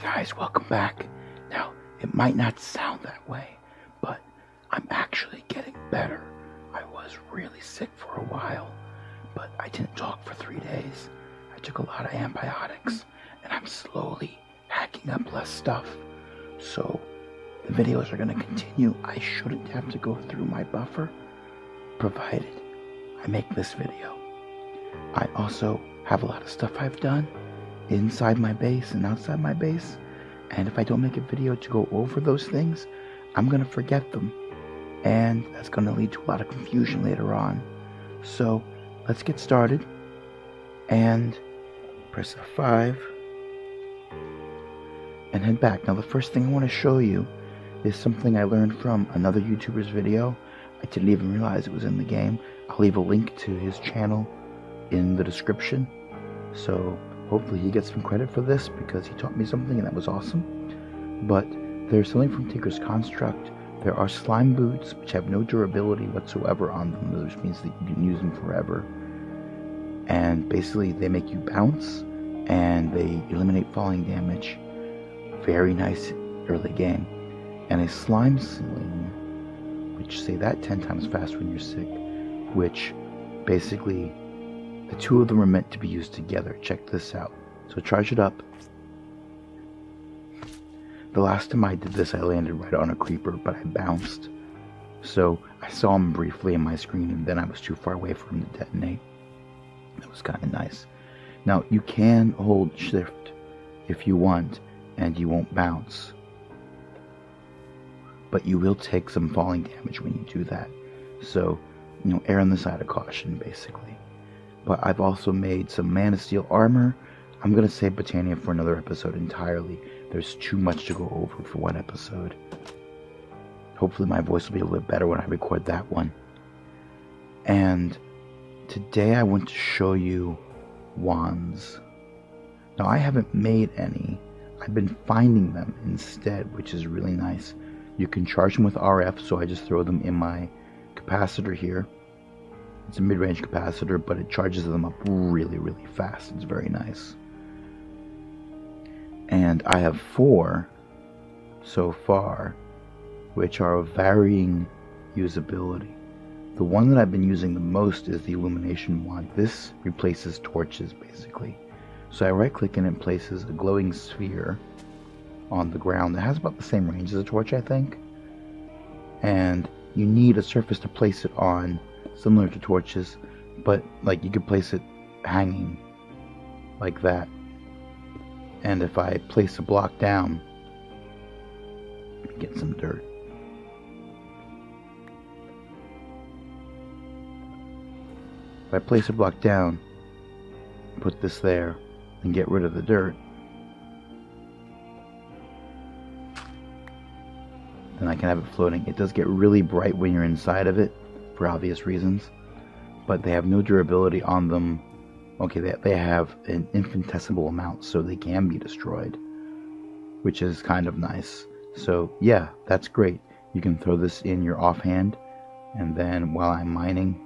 Guys, welcome back. Now, it might not sound that way, but I'm actually getting better. I was really sick for a while, but I didn't talk for 3 days. I took a lot of antibiotics, and I'm slowly hacking up less stuff. So, the videos are going to continue. I shouldn't have to go through my buffer, provided I make this video. I also have a lot of stuff I've done inside my base and outside my base, and if I don't make a video to go over those things, I'm gonna forget them, and that's gonna lead to a lot of confusion later on. So let's get started and press F5 and head back. Now the first thing I want to show you is something I learned from another YouTuber's video. I didn't even realize it was in the game. I'll leave a link to his channel in the description, so hopefully he gets some credit for this because he taught me something and that was awesome. But there's something from Tinker's Construct. There are slime boots which have no durability whatsoever on them, which means that you can use them forever. And basically they make you bounce and they eliminate falling damage. Very nice early game. And a slime sling, which say that 10 times faster when you're sick, which basically the two of them are meant to be used together. Check this out. So charge it up. The last time I did this, I landed right on a creeper, but I bounced. So I saw him briefly in my screen, and then I was too far away for him to detonate. That was kind of nice. Now, you can hold shift if you want, and you won't bounce. But you will take some falling damage when you do that. So, err on the side of caution, basically. But I've also made some Man of Steel armor. I'm going to save Botania for another episode entirely. There's too much to go over for one episode. Hopefully my voice will be a little bit better when I record that one. And today I want to show you wands. Now I haven't made any. I've been finding them instead, which is really nice. You can charge them with RF, so I just throw them in my capacitor here. It's a mid-range capacitor, but it charges them up really, really fast. It's very nice. And I have 4 so far, which are of varying usability. The one that I've been using the most is the illumination wand. This replaces torches, basically. So I right-click and it places a glowing sphere on the ground that has about the same range as a torch, I think. And you need a surface to place it on, similar to torches, but like you could place it hanging like that. And if I place a block down, get some dirt. If I place a block down, put this there, and get rid of the dirt, then I can have it floating. It does get really bright when you're inside of it, for obvious reasons, but they have no durability on them. Okay, they have an infinitesimal amount, so they can be destroyed, which is kind of nice. So yeah, that's great. You can throw this in your offhand, and then while I'm mining,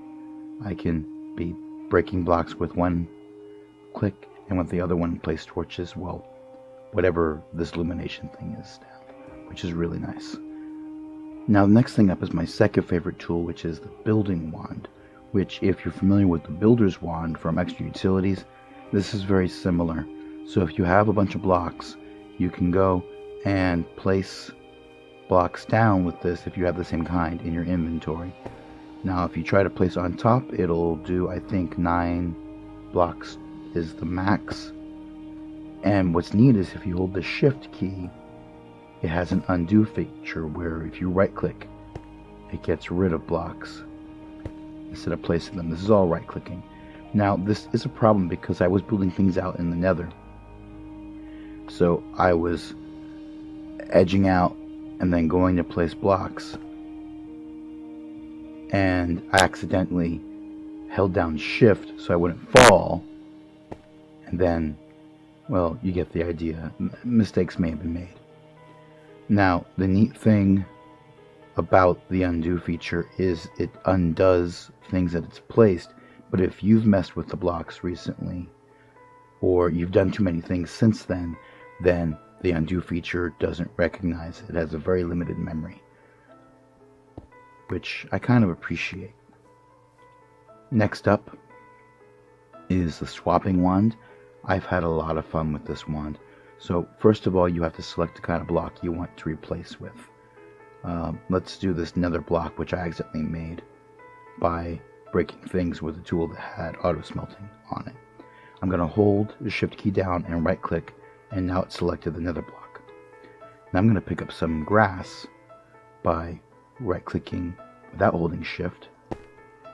I can be breaking blocks with one click, and with the other one place torches, well, whatever this illumination thing is down, which is really nice. Now the next thing up is my second favorite tool, which is the building wand, which if you're familiar with the builder's wand from Extra Utilities, this is very similar. So if you have a bunch of blocks, you can go and place blocks down with this if you have the same kind in your inventory. Now if you try to place on top, it'll do, I think, 9 blocks is the max. And what's neat is if you hold the shift key, it has an undo feature where if you right click, it gets rid of blocks instead of placing them. This is all right clicking. Now this is a problem because I was building things out in the nether. So I was edging out and then going to place blocks, and I accidentally held down shift so I wouldn't fall, and then, well, you get the idea. Mistakes may have been made. Now the neat thing about the undo feature is it undoes things that it's placed, but if you've messed with the blocks recently or you've done too many things since then the the undo feature doesn't recognize. It has a very limited memory, which I kind of appreciate. Next up is the swapping wand. I've had a lot of fun with this wand. So first of all, you have to select the kind of block you want to replace with. Let's do this nether block, which I accidentally made by breaking things with a tool that had auto smelting on it. I'm going to hold the shift key down and right click, and now it's selected the nether block. Now I'm going to pick up some grass by right clicking without holding shift,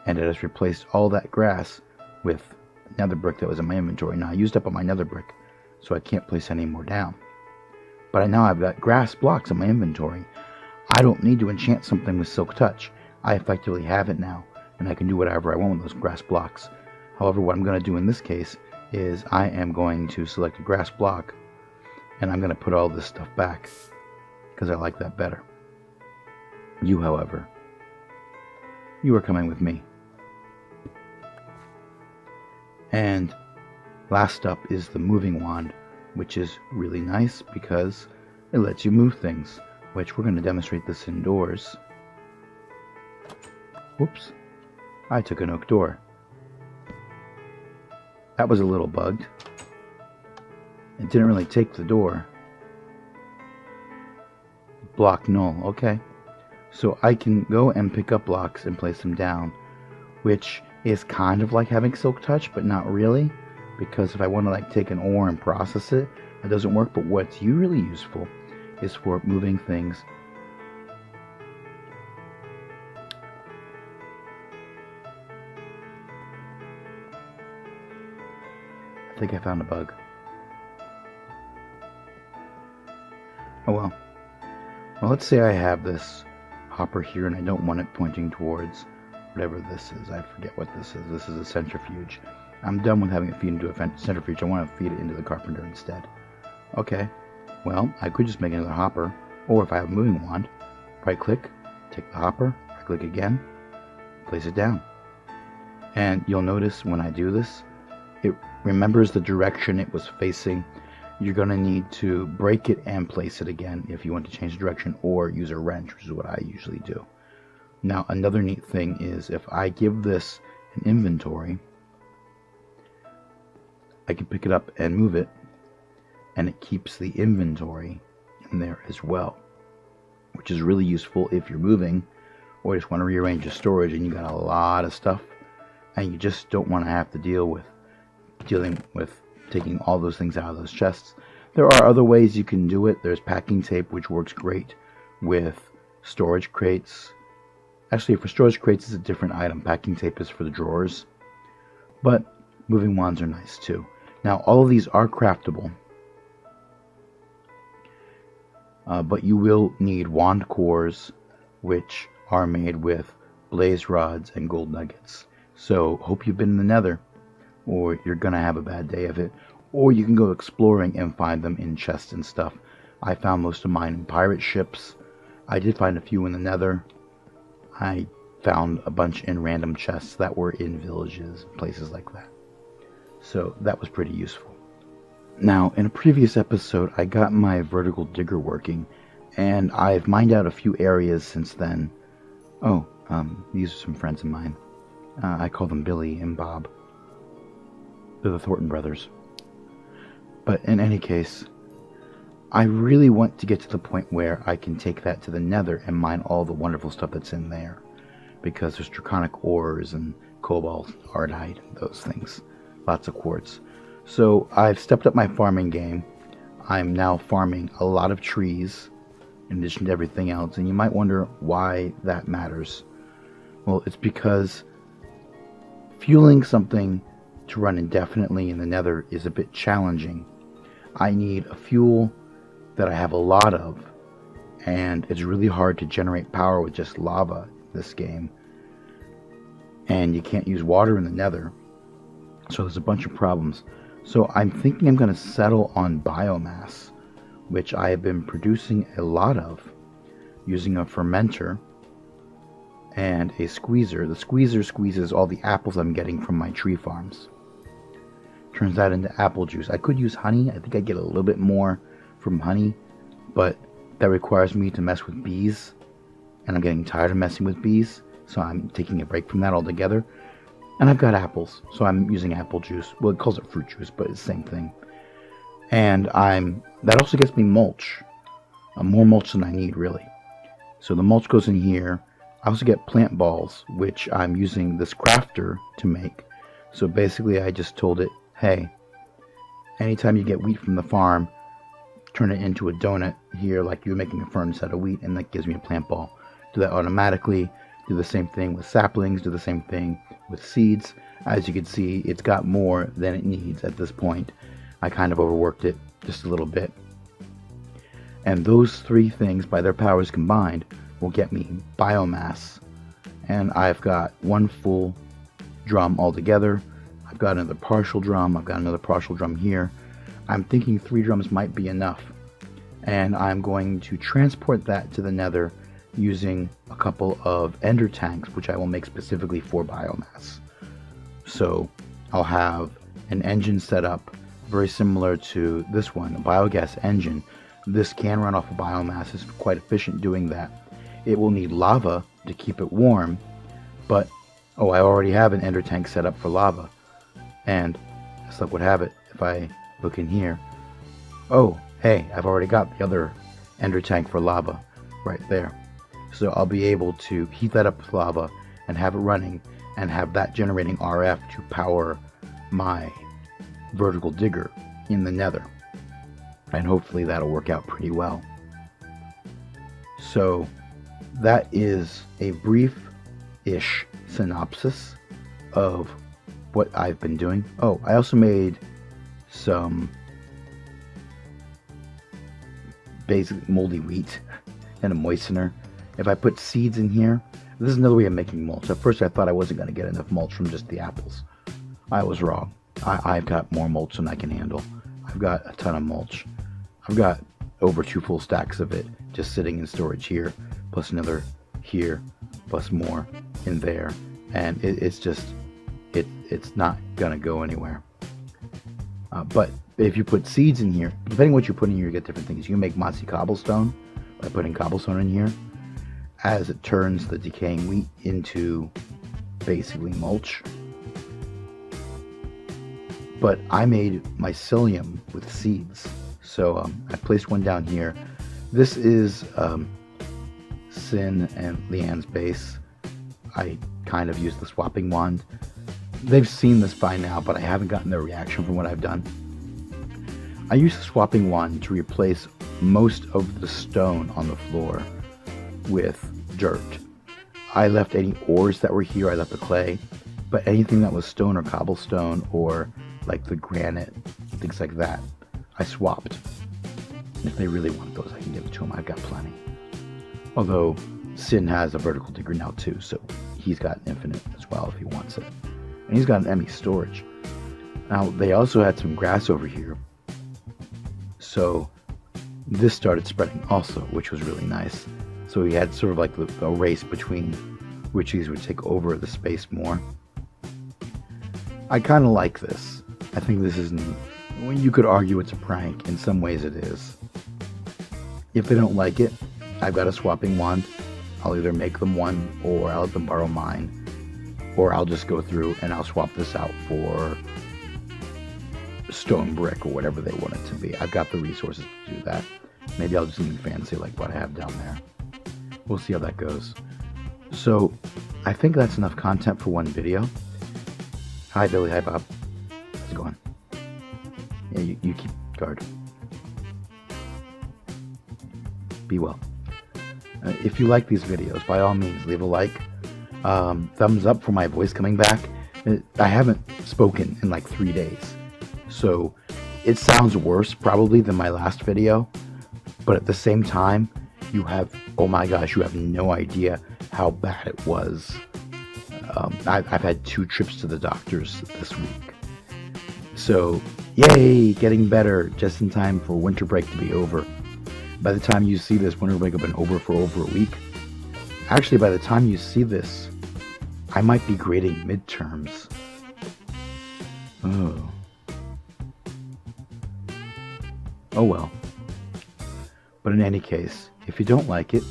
and it has replaced all that grass with nether brick that was in my inventory. Now I used up all my nether brick, so I can't place any more down. But now I've got grass blocks in my inventory. I don't need to enchant something with Silk Touch. I effectively have it now, and I can do whatever I want with those grass blocks. However, what I'm going to do in this case is I am going to select a grass block, and I'm going to put all this stuff back, because I like that better. You, however, you are coming with me. And last up is the moving wand, which is really nice because it lets you move things, which we're going to demonstrate this indoors. Whoops, I took an oak door. That was a little bugged. It didn't really take the door. Block null, okay. So I can go and pick up blocks and place them down, which is kind of like having Silk Touch, but not really, because if I want to take an ore and process it, it doesn't work. But what's really useful is for moving things. I think I found a bug. Oh well. Well, let's say I have this hopper here and I don't want it pointing towards whatever this is. I forget what this is. This is a centrifuge. I'm done with having it feed into a centrifuge. I want to feed it into the carpenter instead. Okay. Well, I could just make another hopper, or if I have a moving wand, right click, take the hopper, right click again, place it down. And you'll notice when I do this, it remembers the direction it was facing. You're going to need to break it and place it again if you want to change the direction, or use a wrench, which is what I usually do. Now, another neat thing is if I give this an inventory, I can pick it up and move it, and it keeps the inventory in there as well, which is really useful if you're moving or just want to rearrange your storage and you got a lot of stuff and you just don't want to have to dealing with taking all those things out of those chests. There are other ways you can do it. There's packing tape, which works great with storage crates. Actually, for storage crates, it's a different item. Packing tape is for the drawers, but moving wands are nice too. Now, all of these are craftable, but you will need wand cores, which are made with blaze rods and gold nuggets. So, hope you've been in the nether, or you're going to have a bad day of it. Or you can go exploring and find them in chests and stuff. I found most of mine in pirate ships. I did find a few in the nether. I found a bunch in random chests that were in villages, places like that. So that was pretty useful. Now, in a previous episode, I got my vertical digger working, and I've mined out a few areas since then. Oh, these are some friends of mine. I call them Billy and Bob. They're the Thornton brothers. But in any case, I really want to get to the point where I can take that to the nether and mine all the wonderful stuff that's in there. Because there's draconic ores and cobalt, ardite, those things. Lots of quartz. So I've stepped up my farming game. I'm now farming a lot of trees in addition to everything else. And you might wonder why that matters. Well, it's because fueling something to run indefinitely in the nether is a bit challenging. I need a fuel that I have a lot of, and it's really hard to generate power with just lava in this game. And you can't use water in the nether, so there's a bunch of problems. So I'm thinking I'm going to settle on biomass, which I have been producing a lot of using a fermenter and a squeezer. The squeezer squeezes all the apples I'm getting from my tree farms. Turns that into apple juice. I could use honey. I think I get a little bit more from honey, but that requires me to mess with bees, and I'm getting tired of messing with bees, so I'm taking a break from that altogether. And I've got apples, so I'm using apple juice. Well, it calls it fruit juice, but it's the same thing. And that also gets me mulch. More mulch than I need, really. So the mulch goes in here. I also get plant balls, which I'm using this crafter to make. So basically I just told it, hey, anytime you get wheat from the farm, turn it into a donut here like you're making a furnace out of wheat, and that gives me a plant ball. Do that automatically. Do the same thing with saplings. Do the same thing with seeds. As you can see, it's got more than it needs at this point. I kind of overworked it just a little bit. And those three things, by their powers combined, will get me biomass. And I've got one full drum altogether. I've got another partial drum. I've got another partial drum here. I'm thinking 3 drums might be enough. And I'm going to transport that to the nether using a couple of ender tanks, which I will make specifically for biomass. So I'll have an engine set up very similar to this one, a biogas engine. This can run off of biomass. It's quite efficient doing that. It will need lava to keep it warm, but I already have an ender tank set up for lava. And as luck would have it, if I look in here, oh hey, I've already got the other ender tank for lava right there. So I'll be able to heat that up with lava and have it running and have that generating RF to power my vertical digger in the nether. And hopefully that'll work out pretty well. So that is a brief-ish synopsis of what I've been doing. Oh, I also made some basic moldy wheat and a moistener. If I put seeds in here, this is another way of making mulch. At first I thought I wasn't going to get enough mulch from just the apples. I was wrong. I've got more mulch than I can handle. I've got a ton of mulch. I've got over 2 full stacks of it just sitting in storage here, plus another here, plus more in there. And it's not going to go anywhere. But if you put seeds in here, depending on what you put in here, you get different things. You can make mossy cobblestone by putting cobblestone in here, as it turns the decaying wheat into basically mulch. But I made mycelium with seeds. So I placed one down here. This is Sin and Leanne's base. I kind of used the swapping wand. They've seen this by now, but I haven't gotten their reaction from what I've done. I used the swapping wand to replace most of the stone on the floor with dirt. I left any ores that were here, I left the clay, but anything that was stone or cobblestone or like the granite, things like that, I swapped. If they really want those, I can give it to them. I've got plenty. Although Sin has a vertical digger now too, so he's got infinite as well if he wants it. And he's got an ME storage. Now they also had some grass over here, so this started spreading also, which was really nice. So we had sort of like a race between which these would take over the space more. I kind of like this. I think this is neat. You could argue it's a prank. In some ways it is. If they don't like it, I've got a swapping wand. I'll either make them one, or I'll let them borrow mine, or I'll just go through and I'll swap this out for stone brick or whatever they want it to be. I've got the resources to do that. Maybe I'll do something fancy like what I have down there. We'll see how that goes. So I think that's enough content for one video. Hi Billy, hi Bob. How's it going? Yeah, you keep guard. Be well. If you like these videos, by all means, leave a like. Thumbs up for my voice coming back. I haven't spoken in like 3 days. So it sounds worse probably than my last video. But at the same time, you have, oh my gosh, you have no idea how bad it was. I've had 2 trips to the doctors this week. So, yay, getting better just in time for winter break to be over. By the time you see this, winter break will have been over for over a week. Actually, by the time you see this, I might be grading midterms. Oh. Oh well. But in any case, if you don't like it,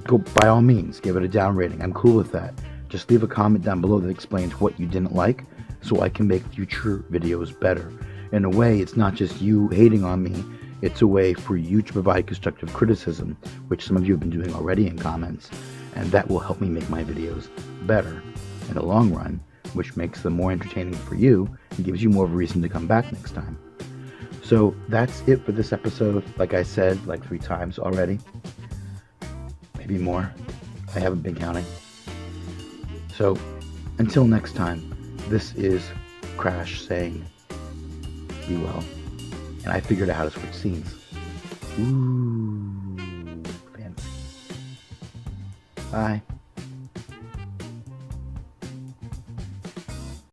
go by all means, give it a down rating. I'm cool with that. Just leave a comment down below that explains what you didn't like so I can make future videos better. In a way, it's not just you hating on me, it's a way for you to provide constructive criticism, which some of you have been doing already in comments, and that will help me make my videos better in the long run, which makes them more entertaining for you and gives you more of a reason to come back next time. So that's it for this episode. Like I said, like 3 times already. Maybe more. I haven't been counting. So until next time, this is Crash saying, be well. And I figured out how to switch scenes. Ooh, fancy. Bye.